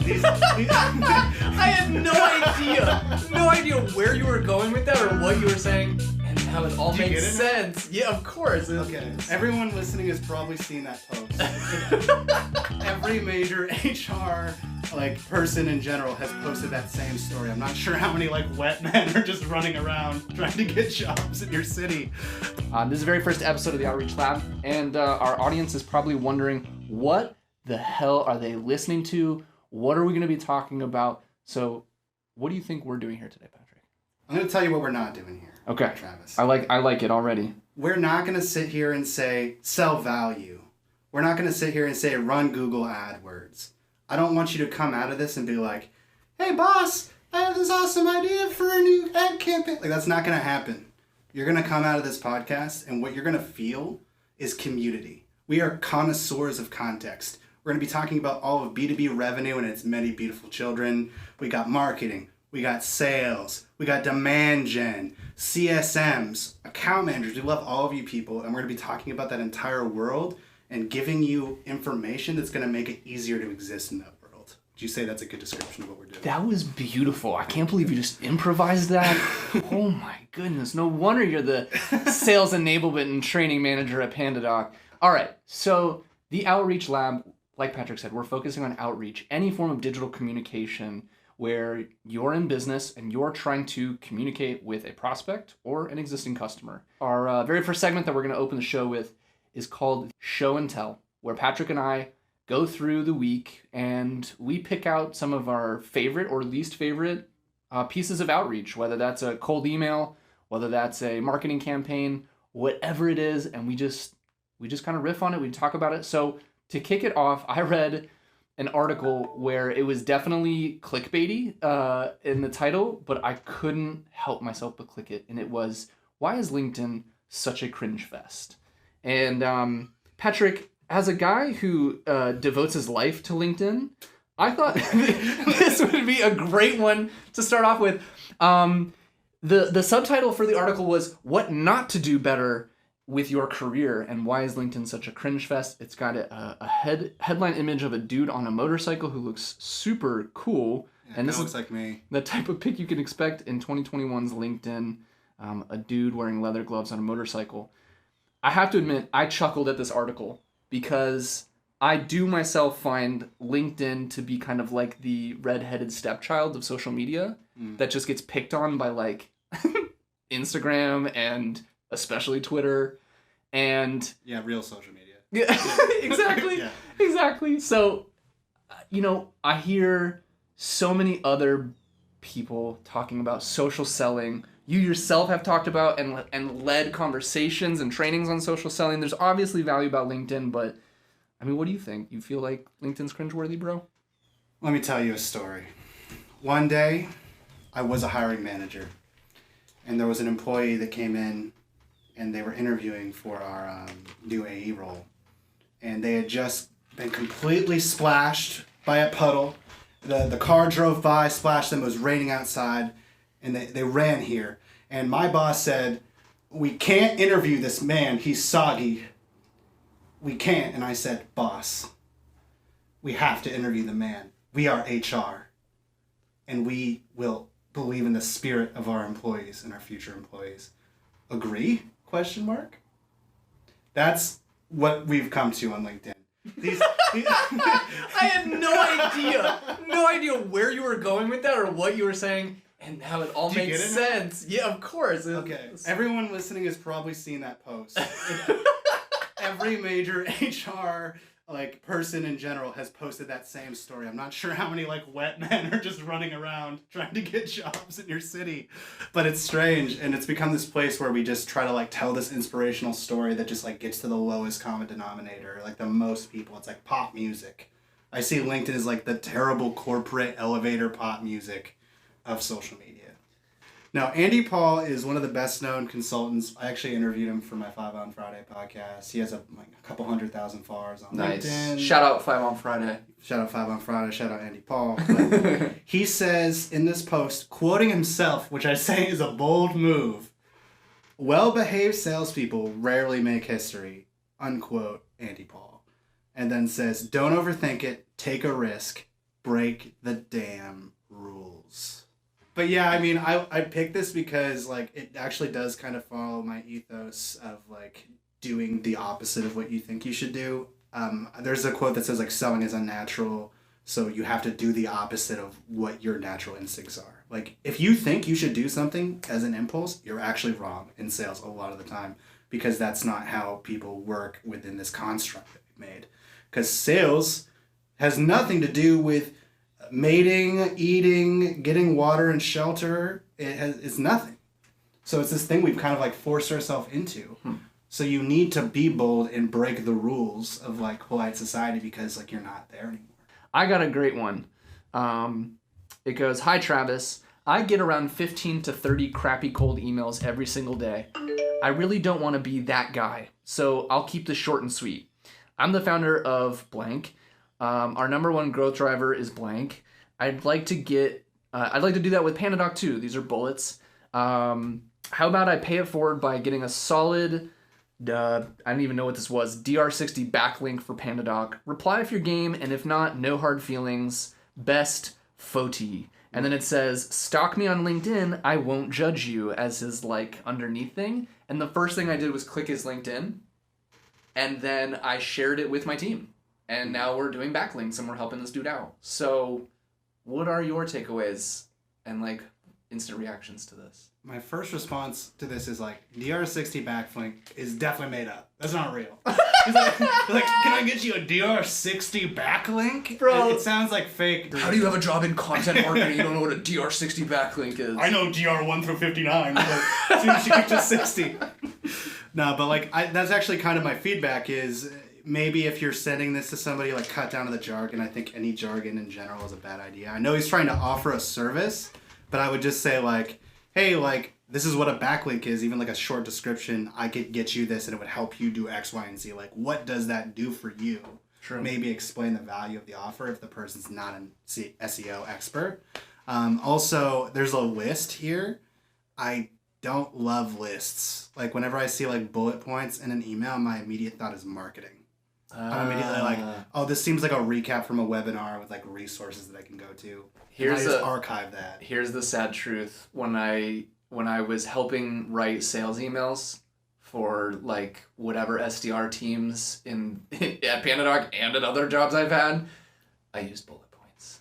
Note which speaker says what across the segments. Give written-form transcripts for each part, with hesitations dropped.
Speaker 1: I had no idea where you were going with that or what you were saying, and how it all makes sense. Yeah, of course.
Speaker 2: Okay, everyone listening has probably seen that post. Every major HR person in general has posted that same story. I'm not sure how many wet men are just running around trying to get jobs in your city.
Speaker 1: This is the very first episode of the Outreach Lab, and our audience is probably wondering, what the hell are they listening to? What are we going to be talking about? So, what do you think we're doing here today, Patrick?
Speaker 2: I'm going to tell you what we're not doing here.
Speaker 1: Okay,
Speaker 2: Travis.
Speaker 1: I like it already.
Speaker 2: We're not going to sit here and say sell value. We're not going to sit here and say run Google AdWords. I don't want you to come out of this and be like, hey boss, I have this awesome idea for a new ad campaign. That's not going to happen. You're going to come out of this podcast and what you're going to feel is community. We are connoisseurs of context. We're going to be talking about all of B2B revenue and its many beautiful children. We got marketing, we got sales, we got demand gen, CSMs, account managers. We love all of you people, and we're going to be talking about that entire world and giving you information that's going to make it easier to exist in that world. Would you say that's a good description of what we're doing?
Speaker 1: That was beautiful. I can't believe you just improvised that. Oh my goodness. No wonder you're the sales enablement and training manager at PandaDoc. All right, so the Outreach Lab, like Patrick said, we're focusing on outreach, any form of digital communication where you're in business and you're trying to communicate with a prospect or an existing customer. Our very first segment that we're going to open the show with is called Show and Tell, where Patrick and I go through the week and we pick out some of our favorite or least favorite pieces of outreach, whether that's a cold email, whether that's a marketing campaign, whatever it is, and we just kind of riff on it, we talk about it. So to kick it off, I read an article where it was definitely clickbaity in the title, but I couldn't help myself but click it, and it was, why is LinkedIn such a cringe fest? And Patrick, as a guy who devotes his life to LinkedIn, I thought this would be a great one to start off with. The subtitle for the article was, what not to do better with your career, and why is LinkedIn such a cringe fest? It's got a headline image of a dude on a motorcycle who looks super cool.
Speaker 2: Yeah,
Speaker 1: and this
Speaker 2: looks like me.
Speaker 1: The type of pic you can expect in 2021's LinkedIn, a dude wearing leather gloves on a motorcycle. I have to admit, I chuckled at this article because I do myself find LinkedIn to be kind of like the redheaded stepchild of social media that just gets picked on by Instagram and especially Twitter and...
Speaker 2: Yeah, real social media.
Speaker 1: Yeah, exactly.
Speaker 2: Yeah.
Speaker 1: Exactly. So, I hear so many other people talking about social selling. You yourself have talked about and led conversations and trainings on social selling. There's obviously value about LinkedIn, but what do you think? You feel like LinkedIn's cringeworthy, bro?
Speaker 2: Let me tell you a story. One day, I was a hiring manager, and there was an employee that came in, and they were interviewing for our new AE role, and they had just been completely splashed by a puddle. The car drove by, splashed them. It was raining outside, and they ran here. And my boss said, we can't interview this man. He's soggy. We can't. And I said, boss, we have to interview the man. We are HR. And we will believe in the spirit of our employees and our future employees. Agree? ? That's what we've come to on LinkedIn.
Speaker 1: I had no idea where you were going with that or what you were saying, and how it all makes sense. Yeah, of course.
Speaker 2: Okay, everyone listening has probably seen that post. Every major HR person in general has posted that same story. I'm not sure how many wet men are just running around trying to get jobs in your city, but it's strange, and it's become this place where we just try to tell this inspirational story that just gets to the lowest common denominator, the most people. It's like pop music. I see LinkedIn as the terrible corporate elevator pop music of social media. Now, Andy Paul is one of the best known consultants. I actually interviewed him for my 5 on Friday podcast. He has a couple 100,000 followers on LinkedIn.
Speaker 1: Shout out 5 on Friday.
Speaker 2: Shout out 5 on Friday. Shout out Andy Paul. But he says in this post, quoting himself, which I say is a bold move, well-behaved salespeople rarely make history, unquote, Andy Paul. And then says, don't overthink it, take a risk, break the damn rules. But yeah, I mean, I picked this because like it actually does kind of follow my ethos of like doing the opposite of what you think you should do. There's a quote that says like selling is unnatural, so you have to do the opposite of what your natural instincts are. Like if you think you should do something as an impulse, you're actually wrong in sales a lot of the time, because that's not how people work within this construct that we've made. Because sales has nothing to do with mating, eating, getting water and shelter. It's nothing. So it's this thing we've kind of like forced ourselves into. So you need to be bold and break the rules of like polite society, because like you're not there anymore.
Speaker 1: I got a great one. It goes, "Hi Travis, I get around 15 to 30 crappy cold emails every single day. I really don't want to be that guy, so I'll keep this short and sweet. I'm the founder of blank. Our number one growth driver is blank. I'd like to do that with PandaDoc too. These are bullets. How about I pay it forward by getting a solid, I don't even know what this was, DR60 backlink for PandaDoc. Reply if you're game, and if not, no hard feelings. Best, Foti." And then it says, "Stalk me on LinkedIn, I won't judge you," as his like underneath thing. And the first thing I did was click his LinkedIn, and then I shared it with my team. And now we're doing backlinks and we're helping this dude out. So what are your takeaways and like instant reactions to this?
Speaker 2: My first response to this is like, DR60 backlink is definitely made up. That's not real. He's like, can I get you a DR60 backlink?
Speaker 1: Bro.
Speaker 2: It sounds like fake.
Speaker 1: How do you have a job in content marketing? You don't know what a DR60 backlink is.
Speaker 2: I know DR1 through 59, but as soon as you get to 60. No, but like, that's actually kind of my feedback is maybe if you're sending this to somebody, like cut down to the jargon. I think any jargon in general is a bad idea. I know he's trying to offer a service, but I would just say like, hey, like, this is what a backlink is, even like a short description. I could get you this and it would help you do X, Y, and Z. Like, what does that do for you?
Speaker 1: True.
Speaker 2: Maybe explain the value of the offer if the person's not an SEO expert. Also, there's a list here. I don't love lists. Like, whenever I see like bullet points in an email, my immediate thought is marketing. I'm immediately like, oh, this seems like a recap from a webinar with like resources that I can go to.
Speaker 1: Here's
Speaker 2: just archive that.
Speaker 1: Here's the sad truth. When I was helping write sales emails for like whatever SDR teams at PandaDoc and at other jobs I've had, I used bullet points.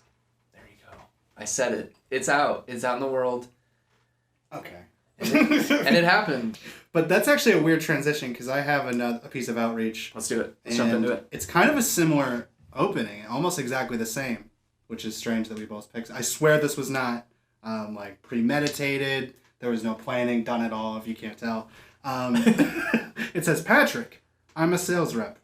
Speaker 1: There you go. I said it. It's out. It's out in the world.
Speaker 2: Okay.
Speaker 1: And it happened.
Speaker 2: But that's actually a weird transition because I have a piece of outreach.
Speaker 1: Let's do it. Let's jump into it.
Speaker 2: It's kind of a similar opening, almost exactly the same, which is strange that we both picked. I swear this was not like premeditated. There was no planning done at all, if you can't tell. It says, "Patrick, I'm a sales rep."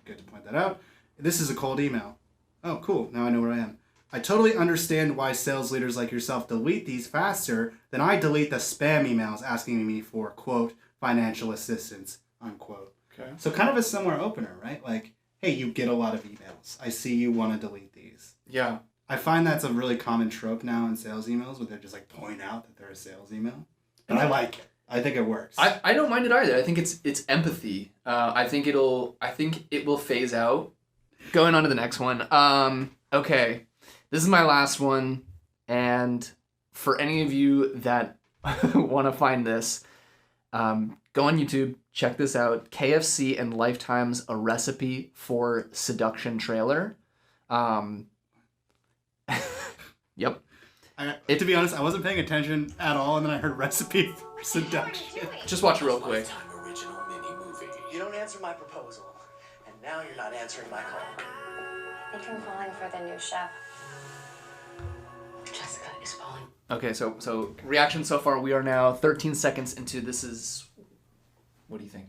Speaker 2: Good to point that out. This is a cold email. Oh, cool. Now I know where I am. "I totally understand why sales leaders like yourself delete these faster than I delete the spam emails asking me for, quote, financial assistance, unquote."
Speaker 1: Okay.
Speaker 2: So kind of a similar opener, right? Like, hey, you get a lot of emails. I see you want to delete these.
Speaker 1: Yeah.
Speaker 2: I find that's a really common trope now in sales emails where they're just like point out that they're a sales email. But I like it. I think it works.
Speaker 1: I don't mind it either. I think it's empathy. I think it will phase out. Going on to the next one. Okay. This is my last one, and for any of you that want to find this, go on YouTube, check this out. KFC and Lifetime's A Recipe for Seduction trailer. Yep.
Speaker 2: To be honest, I wasn't paying attention at all, and then I heard recipe for seduction.
Speaker 1: Just watch it real quick.
Speaker 3: Lifetime original mini movie. You don't answer my proposal, and now you're not answering my call.
Speaker 4: I think I'm falling for the new chef.
Speaker 3: Jessica is falling.
Speaker 1: Okay, so reaction so far. We are now 13 seconds into this is. What do you think?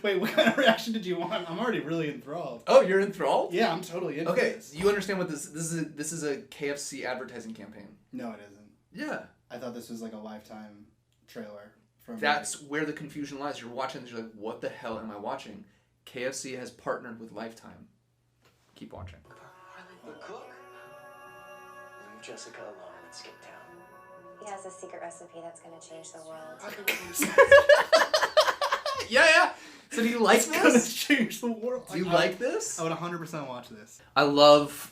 Speaker 2: Wait, what kind of reaction did you want? I'm already really enthralled.
Speaker 1: Oh, you're enthralled?
Speaker 2: Yeah, I'm totally into this.
Speaker 1: You understand what this is a KFC advertising campaign.
Speaker 2: No, it isn't.
Speaker 1: Yeah.
Speaker 2: I thought this was like a Lifetime trailer.
Speaker 1: That's where the confusion lies. You're watching this, you're like, what the hell am I watching? KFC has partnered with Lifetime. Keep watching.
Speaker 3: The cook? Leave Jessica alone and skip town.
Speaker 4: He has a secret recipe that's going to change the world.
Speaker 1: Yeah. So do you like
Speaker 2: It's gonna
Speaker 1: this?
Speaker 2: change the world.
Speaker 1: Do you like this?
Speaker 2: I would 100% watch this.
Speaker 1: I love...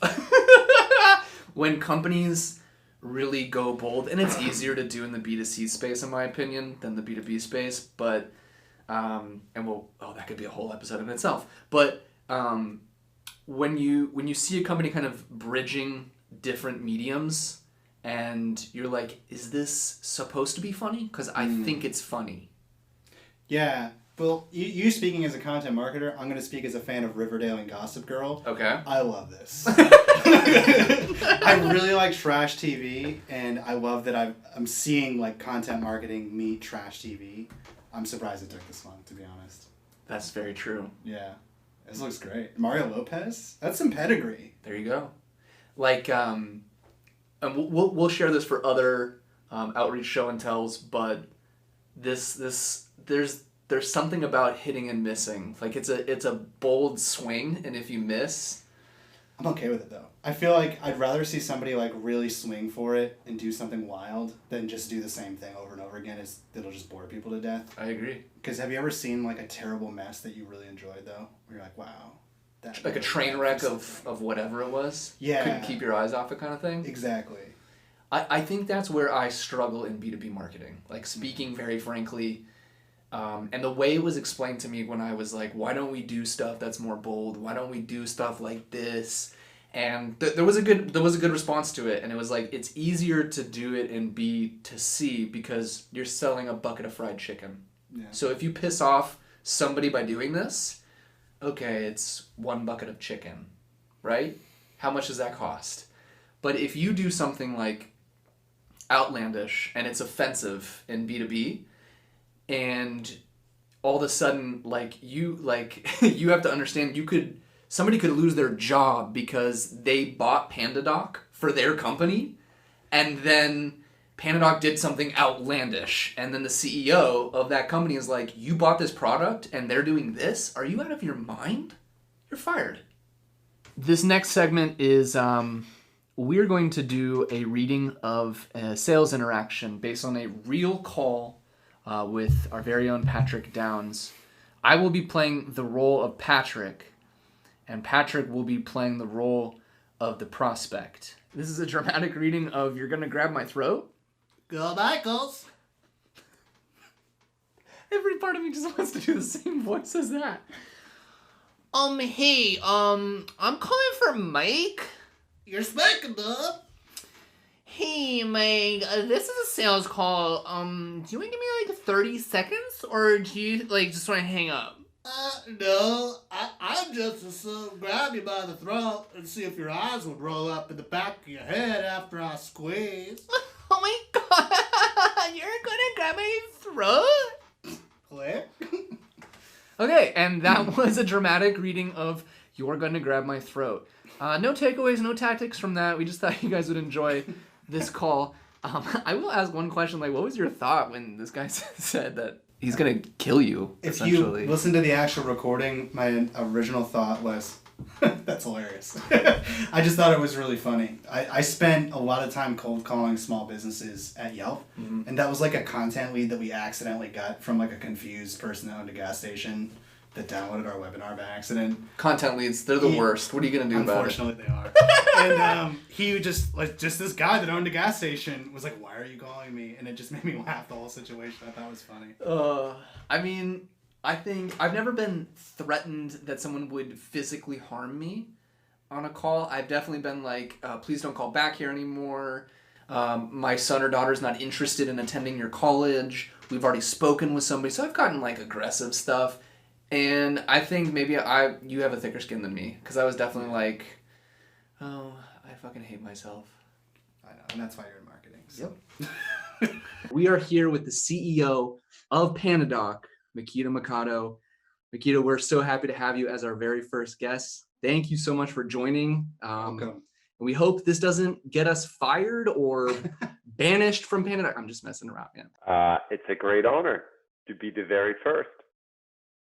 Speaker 1: when companies really go bold, and it's easier to do in the B2C space, in my opinion, than the B2B space, but, that could be a whole episode in itself. But when you see a company kind of bridging different mediums, and you're like, is this supposed to be funny? Because I think it's funny.
Speaker 2: Yeah. Well, you speaking as a content marketer, I'm going to speak as a fan of Riverdale and Gossip Girl.
Speaker 1: Okay.
Speaker 2: I love this. I really like trash TV, and I love that I'm seeing like content marketing meet trash TV. I'm surprised it took this long, to be honest.
Speaker 1: That's very true.
Speaker 2: Yeah. This looks great. Mario Lopez? That's some pedigree.
Speaker 1: There you go. Like, and we'll share this for other outreach show and tells, but there's something about hitting and missing. Like it's a bold swing, and if you miss,
Speaker 2: I'm okay with it though. I feel like I'd rather see somebody like really swing for it and do something wild than just do the same thing over and over again. It'll just bore people to death.
Speaker 1: I agree.
Speaker 2: Because have you ever seen like a terrible mess that you really enjoyed though? Where you're like, wow. That
Speaker 1: Like a train wreck of whatever it was.
Speaker 2: Yeah.
Speaker 1: Couldn't keep your eyes off it kind of thing.
Speaker 2: Exactly.
Speaker 1: I think that's where I struggle in B2B marketing. Like speaking very frankly, and the way it was explained to me when I was like, why don't we do stuff that's more bold? Why don't we do stuff like this? And there was a good response to it, and it was like, it's easier to do it in B2C because you're selling a bucket of fried chicken.
Speaker 2: Yeah.
Speaker 1: So if you piss off somebody by doing this, okay, it's 1 bucket of chicken, right? How much does that cost? But if you do something like outlandish and it's offensive in B2B, and all of a sudden you have to understand somebody could lose their job because they bought PandaDoc for their company, and then PandaDoc did something outlandish, and then the CEO of that company is like, you bought this product and they're doing this? Are you out of your mind? You're fired. This next segment is we're going to do a reading of a sales interaction based on a real call with our very own Patrick Downs. I will be playing the role of Patrick, and Patrick will be playing the role of the prospect. This is a dramatic reading of You're Gonna Grab My Throat.
Speaker 2: Go Michaels!
Speaker 1: Every part of me just wants to do the same voice as that. Hey, I'm calling for Mike.
Speaker 2: You're speaking up.
Speaker 1: Hey, Mike, this is a sales call. Do you want to give me like 30 seconds, or do you just want to hang up?
Speaker 2: No, I just grab you by the throat and see if your eyes would roll up in the back of your head after I squeeze.
Speaker 1: Oh my god, you're gonna grab my throat?
Speaker 2: Click.
Speaker 1: Okay, and that was a dramatic reading of You're Gonna Grab My Throat. No takeaways, no tactics from that. We just thought you guys would enjoy this call. I will ask one question, what was your thought when this guy said that he's gonna kill you,
Speaker 2: If
Speaker 1: essentially?
Speaker 2: you listen to the actual recording, my original thought was, that's hilarious. I just thought it was really funny. I spent a lot of time cold calling small businesses at Yelp, and that was like a content lead that we accidentally got from like a confused person that owned a gas station that downloaded our webinar by accident.
Speaker 1: Content leads, they're the worst. What are you gonna do about it?
Speaker 2: Unfortunately, they are. And he just this guy that owned a gas station was like, "Why are you calling me?" And it just made me laugh. The whole situation. I thought was funny.
Speaker 1: I mean, I think I've never been threatened that someone would physically harm me on a call. I've definitely been like, please don't call back here anymore. My son or daughter's not interested in attending your college. We've already spoken with somebody. So I've gotten aggressive stuff. And I think maybe you have a thicker skin than me, because I was definitely like, oh, I fucking hate myself.
Speaker 2: I know, and that's why you're in marketing. So.
Speaker 1: Yep. We are here with the CEO of PandaDoc, Mikita Mikado. Mikita, we're so happy to have you as our very first guest. Thank you so much for joining.
Speaker 2: Welcome.
Speaker 1: We hope this doesn't get us fired or banished from PandaDoc. I'm just messing around, man.
Speaker 5: It's a great honor to be the very first.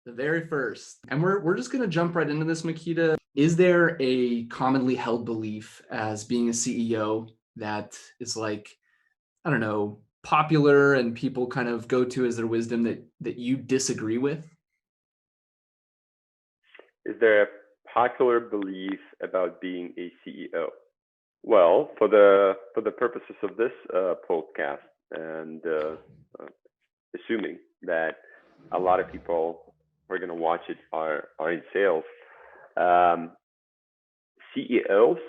Speaker 1: The very first. And we're just going to jump right into this, Mikita. Is there a commonly held belief as being a CEO that is popular and people kind of go to as their wisdom that you disagree with?
Speaker 5: Is there a popular belief about being a CEO? Well, for the purposes of this podcast, and assuming that a lot of people who are going to watch it are in sales, um, CEOs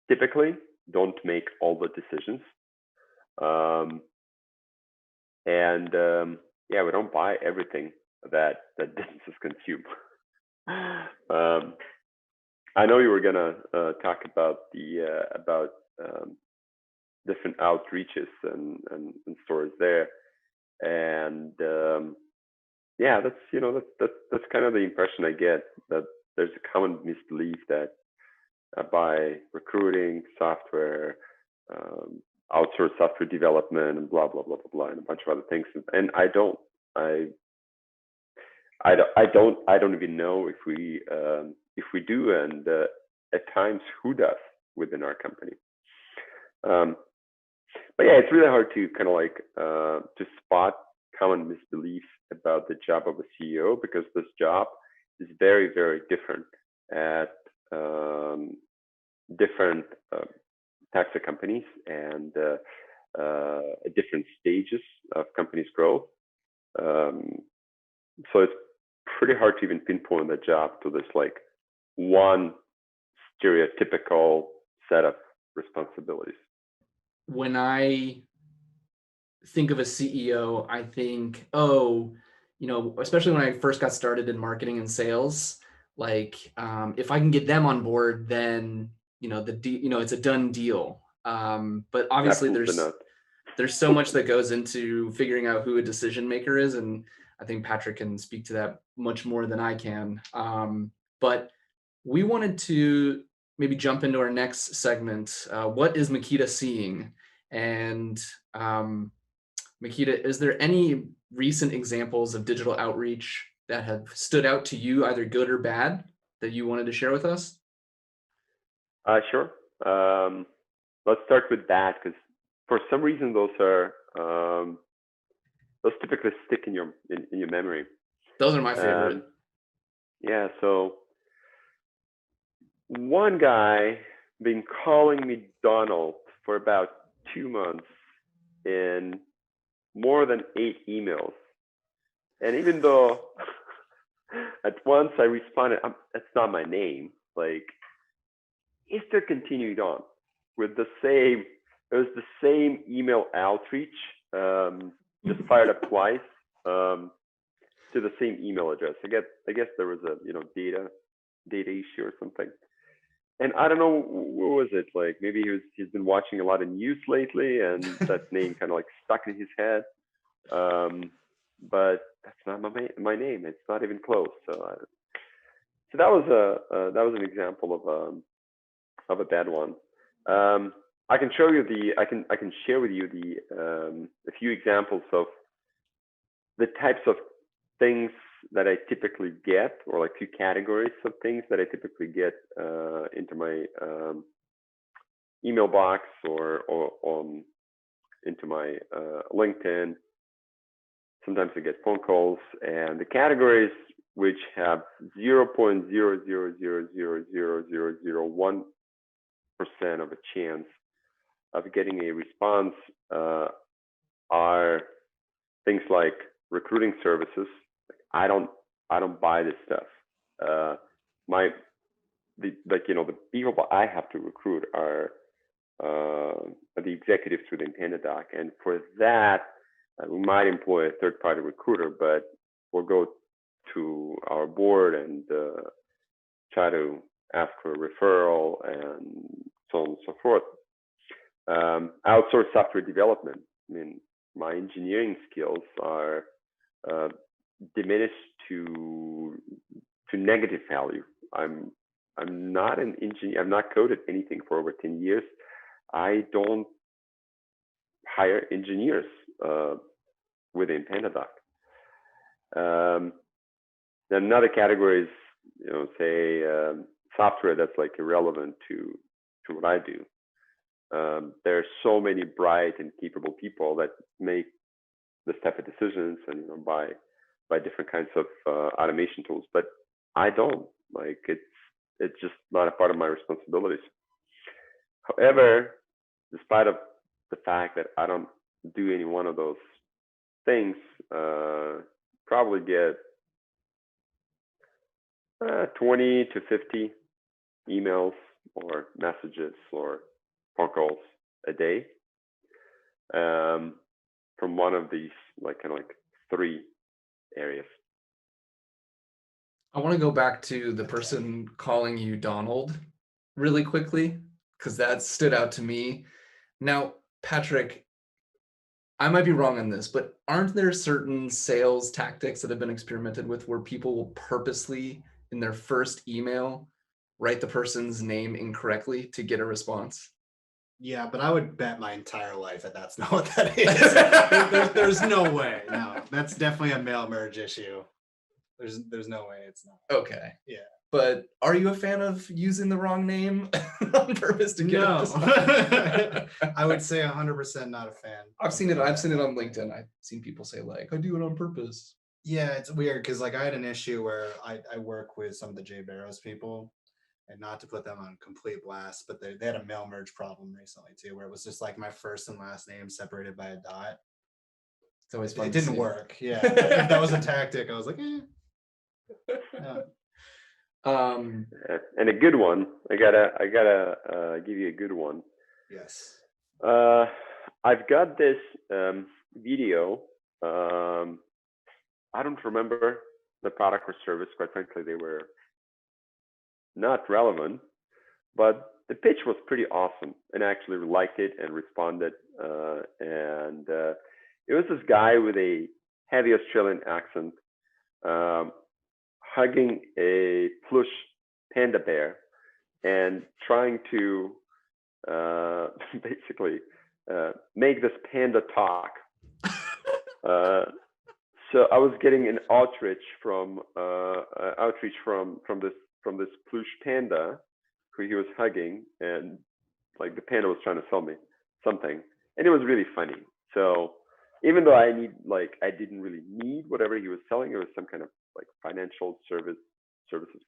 Speaker 5: typically don't make all the decisions, um, and yeah, we don't buy everything that businesses consume. um, I know you were gonna talk about the about um, different outreaches and stores there, and yeah, that's that's kind of the impression I get, that there's a common misbelief that by recruiting software, um, outsource software development, and blah blah blah blah blah, and a bunch of other things. And I I don't even know if we do, and at times who does within our company. Um, but yeah, it's really hard to kind of like to spot common misbeliefs about the job of a CEO, because this job is very very different at different types of companies, and at different stages of companies' growth. Um, so it's pretty hard to even pinpoint the job to this like one stereotypical set of responsibilities.
Speaker 1: When I think of a CEO, I think, oh, especially when I first got started in marketing and sales, like if I can get them on board, then it's a done deal. But obviously,
Speaker 5: Absolutely not.
Speaker 1: there's so much that goes into figuring out who a decision maker is, and I think Patrick can speak to that much more than I can. But we wanted to maybe jump into our next segment. What is Mikita seeing? And Mikita, is there any recent examples of digital outreach that have stood out to you, either good or bad, that you wanted to share with us?
Speaker 5: Sure. Let's start with that, because for some reason those typically stick in your memory.
Speaker 1: Those are my favorite.
Speaker 5: Yeah. So one guy been calling me Donald for about 2 months in more than 8 emails, and even though at once I responded, "That's not my name," like he still continued on with the same. It was the same email outreach, just fired up twice to the same email address. I guess there was a data issue or something. And I don't know, what was it, like maybe he's been watching a lot of news lately, and that name kind of like stuck in his head. But that's not my name. It's not even close. So that was an example of a bad one. I can show you I can share with you a few examples of the types of things that I typically get, or like few categories of things that I typically get into my email box, or into my LinkedIn. Sometimes I get phone calls, and the categories which have 0.000000001% of a chance of getting a response are things like recruiting services. I don't buy this stuff. The people I have to recruit are the executives within PandaDoc, and for that we might employ a third-party recruiter, but we'll go to our board and try to ask for a referral and so on and so forth. Outsource software development. I mean, my engineering skills are diminished to negative value. I'm not an engineer. I've not coded anything for over 10 years. I don't hire engineers within PandaDoc. Another category is, say software that's like irrelevant to what I do. There are so many bright and capable people that make this type of decisions, and buy different kinds of automation tools, but I don't. Like, it's just not a part of my responsibilities. However, despite of the fact that I don't do any one of those things, probably get 20 to 50 emails or messages or phone calls a day from one of these kind of three areas.
Speaker 1: I want to go back to the person calling you Donald really quickly, because that stood out to me. Now, Patrick, I might be wrong on this, but aren't there certain sales tactics that have been experimented with where people will purposely, in their first email, write the person's name incorrectly to get a response?
Speaker 2: Yeah, but I would bet my entire life that that's not what that is. There's no way. No, that's definitely a mail merge issue. There's no way it's not.
Speaker 1: Okay.
Speaker 2: Yeah.
Speaker 1: But are you a fan of using the wrong name on purpose to get a response?
Speaker 2: I would say 100% not a fan.
Speaker 1: I've seen it on LinkedIn. I've seen people say I do it on purpose.
Speaker 2: Yeah, it's weird because I had an issue where I work with some of the Jay Barrows people, and not to put them on complete blast, but they had a mail merge problem recently too, where it was just my first and last name separated by a dot.
Speaker 1: It's always fun.
Speaker 2: It didn't work. Yeah, if that was a tactic, I was like, Yeah.
Speaker 5: And a good one. I gotta give you a good one.
Speaker 2: Yes.
Speaker 5: I've got this video. I don't remember the product or service. Quite frankly, they were not relevant, but the pitch was pretty awesome, and I actually liked it and responded. And it was this guy with a heavy Australian accent, hugging a plush panda bear and trying to basically make this panda talk. So I was getting an outreach from this plush panda who he was hugging, and the panda was trying to sell me something, and it was really funny. So even though I didn't really need whatever he was selling, it was some kind of financial services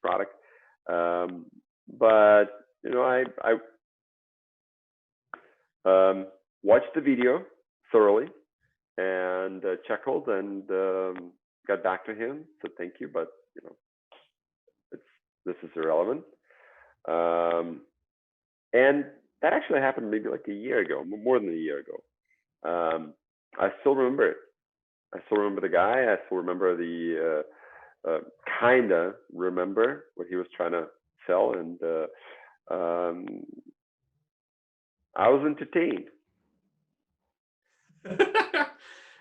Speaker 5: product. But I watched the video thoroughly and chuckled and got back to him, said thank you, but this is irrelevant. And that actually happened maybe a year ago, more than a year ago. I still remember it. I still remember the guy. I still remember the kinda remember what he was trying to sell, and I was entertained.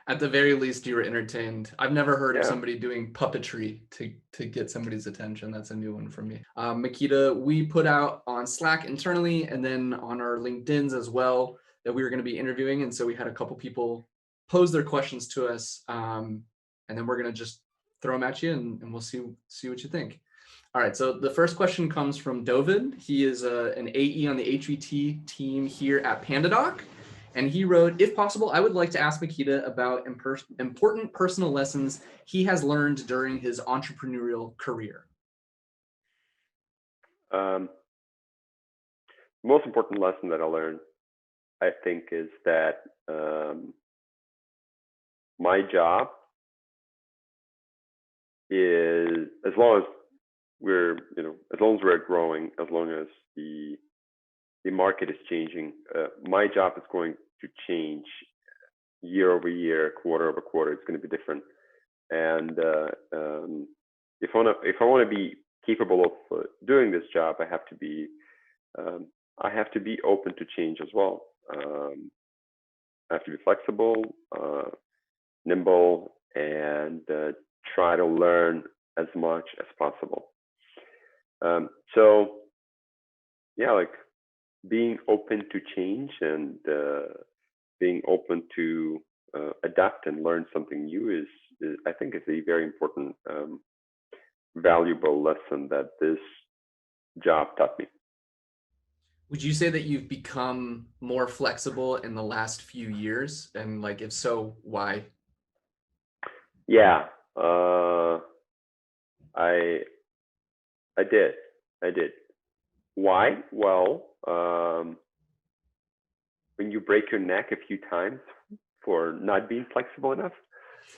Speaker 1: At the very least, you were entertained. I've never heard of
Speaker 5: Yeah.
Speaker 1: somebody doing puppetry to get somebody's attention. That's a new one for me. Mikita, we put out on Slack internally and then on our LinkedIn's as well that we were going to be interviewing. And so we had a couple people pose their questions to us. And then we're going to just throw them at you and we'll see what you think. All right, so the first question comes from Dovid. He is an AE on the HVT team here at PandaDoc. And he wrote, if possible, I would like to ask Mikita about important personal lessons he has learned during his entrepreneurial career.
Speaker 5: Most important lesson that I learned, I think, is that my job is, as long as we're growing, as long as the market is changing, my job is going to change year over year, quarter over quarter. It's going to be different. And if I want to be capable of doing this job, I have to be open to change as well. I have to be flexible, nimble, and try to learn as much as possible. So yeah, being open to change and being open to adapt and learn something new is I think is a very important, valuable lesson that this job taught me.
Speaker 1: Would you say that you've become more flexible in the last few years? And if so, why?
Speaker 5: Yeah, I did. Why? Well, when you break your neck a few times for not being flexible enough,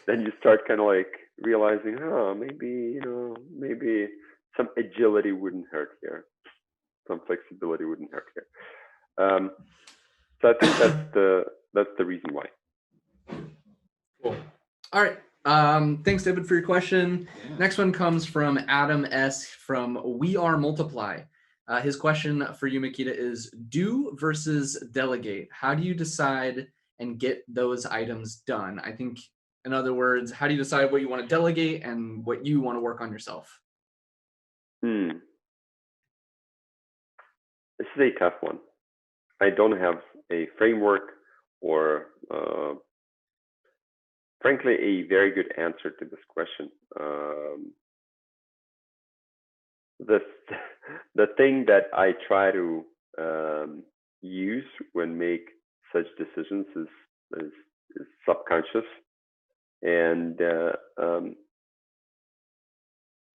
Speaker 5: then you start kind of like realizing, oh, maybe some agility wouldn't hurt here, some flexibility wouldn't hurt here. So I think that's the reason why.
Speaker 1: Cool. All right. Thanks, David, for your question. Yeah. Next one comes from Adam S. from We Are Multiply. His question for you, Mikita, is do versus delegate. How do you decide and get those items done? I think, in other words, how do you decide what you want to delegate and what you want to work on yourself?
Speaker 5: This is a tough one. I don't have a framework or, frankly, a very good answer to this question. The thing that I try to use when make such decisions is subconscious, and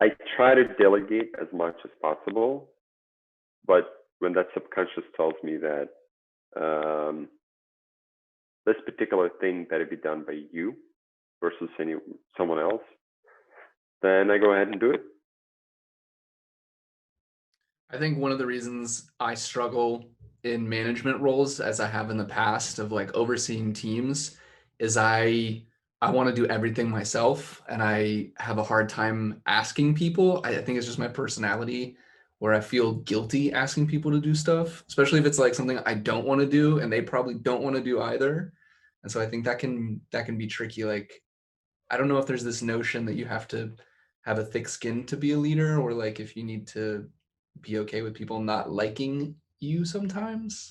Speaker 5: I try to delegate as much as possible, but when that subconscious tells me that this particular thing better be done by you versus someone else, then I go ahead and do it.
Speaker 1: I think one of the reasons I struggle in management roles, as I have in the past, of like overseeing teams, is I want to do everything myself, and I have a hard time asking people. I think it's just my personality where I feel guilty asking people to do stuff, especially if it's like something I don't want to do and they probably don't want to do either. And so I think that can be tricky. Like, I don't know if there's this notion that you have to have a thick skin to be a leader, or like if you need to be okay with people not liking you sometimes.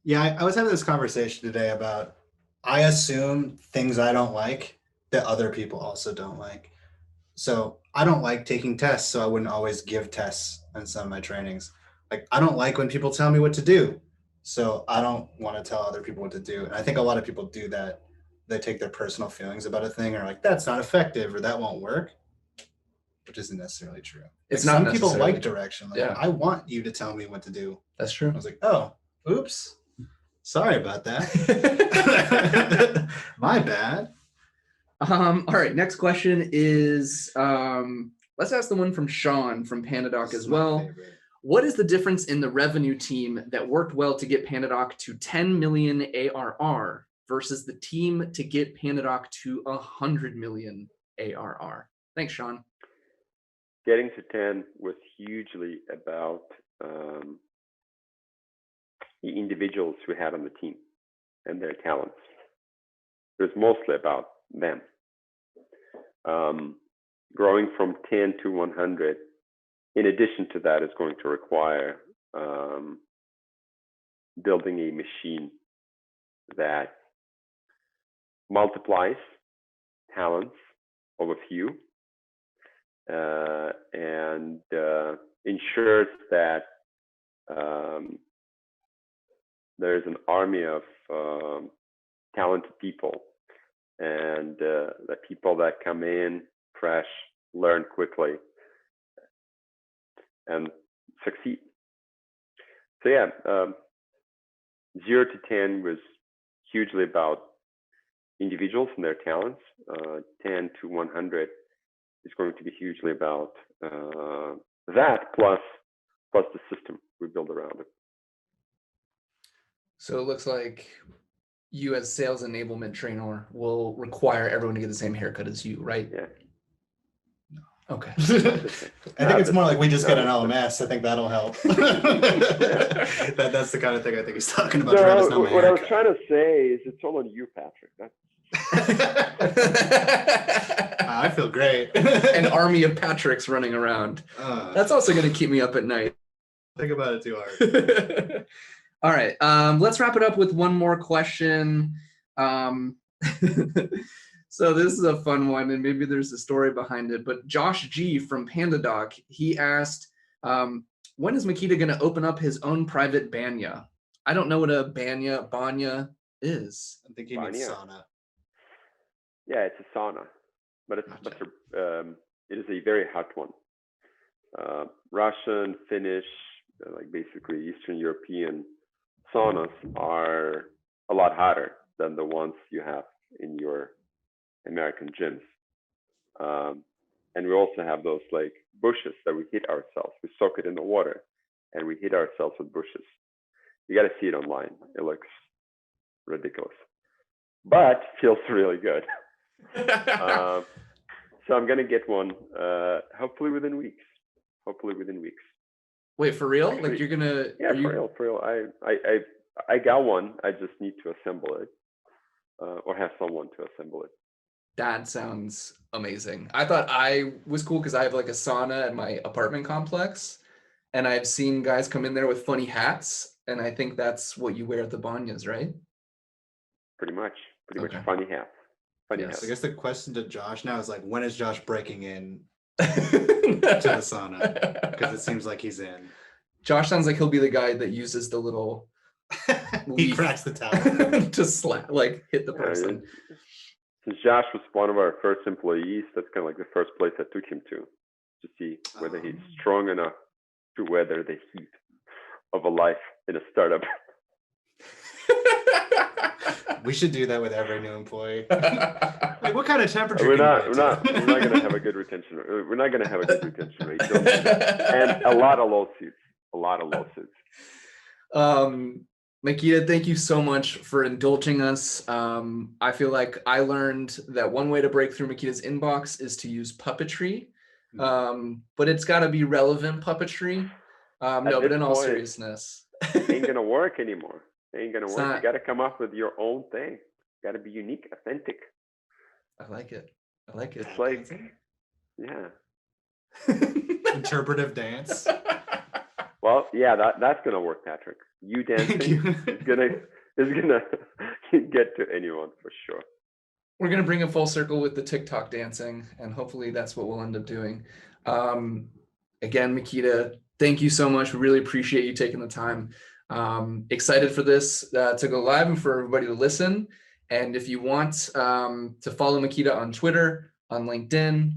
Speaker 2: Yeah, I was having this conversation today about, I assume things I don't like that other people also don't like. So I don't like taking tests, so I wouldn't always give tests in some of my trainings. Like, I don't like when people tell me what to do, so I don't want to tell other people what to do. And I think a lot of people do that. They take their personal feelings about a thing and are like, that's not effective or that won't work, which isn't necessarily true.
Speaker 1: It's
Speaker 2: like,
Speaker 1: not
Speaker 2: some people like direction. Like,
Speaker 1: yeah.
Speaker 2: I want you to tell me what to do.
Speaker 1: That's true.
Speaker 2: I was like, oh, oops. Sorry about that. My bad.
Speaker 1: All right. Next question is, let's ask the one from Sean from PandaDoc as well. Favorite. What is the difference in the revenue team that worked well to get PandaDoc to 10 million ARR versus the team to get PandaDoc to 100 million ARR? Thanks, Sean.
Speaker 5: Getting to 10 was hugely about the individuals we had on the team and their talents. It was mostly about them. Growing from 10 to 100, in addition to that, is going to require building a machine that multiplies talents of a few and ensures that there is an army of talented people, and the people that come in fresh, learn quickly, and succeed. So yeah, 0 to 10 was hugely about individuals and their talents. 10 to 100 is going to be hugely about that plus the system we build around it.
Speaker 1: So it looks like you as sales enablement trainer will require everyone to get the same haircut as you, right?
Speaker 5: Yeah.
Speaker 1: Okay.
Speaker 2: I think it's more like we just get an LMS. I think that'll help. That's the kind of thing I think he's talking about.
Speaker 5: No, what I was trying to say is it's all on you, Patrick.
Speaker 2: I feel great.
Speaker 1: An army of Patricks running around. That's also going to keep me up at night.
Speaker 2: Think about it too hard.
Speaker 1: All right. Let's wrap it up with one more question. So this is a fun one, and maybe there's a story behind it. But Josh G from PandaDoc, he asked, when is Mikita going to open up his own private banya? I don't know what a banya is.
Speaker 2: I think he means sauna.
Speaker 5: Yeah, it's a sauna, but it is a very hot one. Russian, Finnish, like basically Eastern European saunas are a lot hotter than the ones you have in your American gyms. And we also have those like bushes that we heat ourselves. We soak it in the water and we heat ourselves with bushes. You got to see it online. It looks ridiculous, but feels really good. So I'm gonna get one, hopefully within weeks.
Speaker 1: Wait, for real?
Speaker 5: Actually,
Speaker 1: Like you're gonna?
Speaker 5: Yeah, for real. I got one. I just need to assemble it, or have someone to assemble it.
Speaker 1: That sounds amazing. I thought I was cool because I have like a sauna at my apartment complex, and I've seen guys come in there with funny hats, and I think that's what you wear at the banyas, right?
Speaker 5: Pretty much
Speaker 1: Okay.
Speaker 5: funny hats.
Speaker 1: Yes.
Speaker 2: I guess the question to Josh now is like, when is Josh breaking in to the sauna? Because it seems like he's in.
Speaker 1: Josh sounds like he'll be the guy that uses the little
Speaker 2: He cracks the towel.
Speaker 1: to slap, like hit the person.
Speaker 5: Since Josh was one of our first employees, that's kind of like the first place I took him to see whether he's strong enough to weather the heat of a life in a startup.
Speaker 2: We should do that with every new employee. Like, what kind of temperature?
Speaker 5: We're not gonna have a good retention. We're not gonna have a good retention rate. Don't do that. And a lot of lawsuits.
Speaker 1: Mikita, thank you so much for indulging us. I feel like I learned that one way to break through Mikita's inbox is to use puppetry, but it's got to be relevant puppetry. No, but in all seriousness,
Speaker 5: it ain't gonna work anymore. It ain't gonna work.
Speaker 1: Not...
Speaker 5: You got to come up with your own thing. Got to be unique, authentic.
Speaker 1: I like it.
Speaker 5: It's like, yeah.
Speaker 2: Interpretive dance.
Speaker 5: Well, yeah, that's gonna work, Patrick. You dancing is gonna get to anyone for sure.
Speaker 1: We're gonna bring it full circle with the TikTok dancing, and hopefully that's what we'll end up doing. Again, Mikita, thank you so much. We really appreciate you taking the time. Excited for this to go live and for everybody to listen. And if you want to follow Mikita on Twitter, on LinkedIn,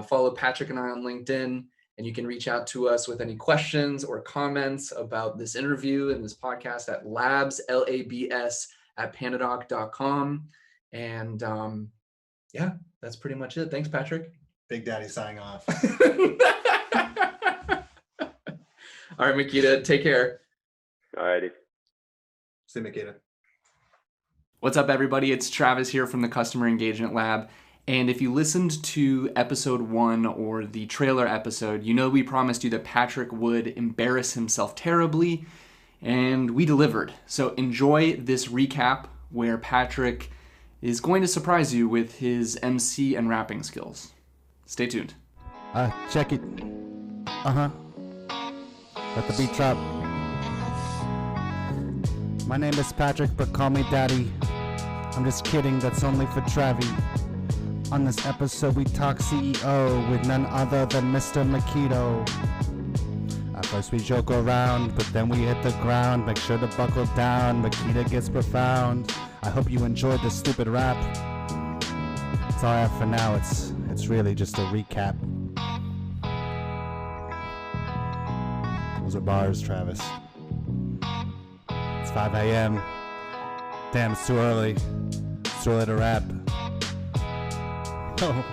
Speaker 1: follow Patrick and I on LinkedIn. And you can reach out to us with any questions or comments about this interview and this podcast at labs, LABS, @PandaDoc.com. And yeah, that's pretty much it. Thanks, Patrick.
Speaker 2: Big Daddy signing off.
Speaker 1: All right, Mikita, take care.
Speaker 5: All righty.
Speaker 2: See you, Mikita.
Speaker 1: What's up, everybody? It's Travis here from the Customer Engagement Lab. And if you listened to episode 1 or the trailer episode, you know we promised you that Patrick would embarrass himself terribly, and we delivered. So enjoy this recap where Patrick is going to surprise you with his MC and rapping skills. Stay tuned.
Speaker 6: Check it. Let the beat drop. My name is Patrick, but call me Daddy. I'm just kidding, that's only for Travi. On this episode, we talk CEO with none other than Mr. Mikado. At first we joke around, but then we hit the ground. Make sure to buckle down, Mikita gets profound. I hope you enjoyed this stupid rap. That's all I have for now, it's really just a recap. Those are bars, Travis. It's 5 a.m. Damn, it's too early. It's too early to rap. Oh.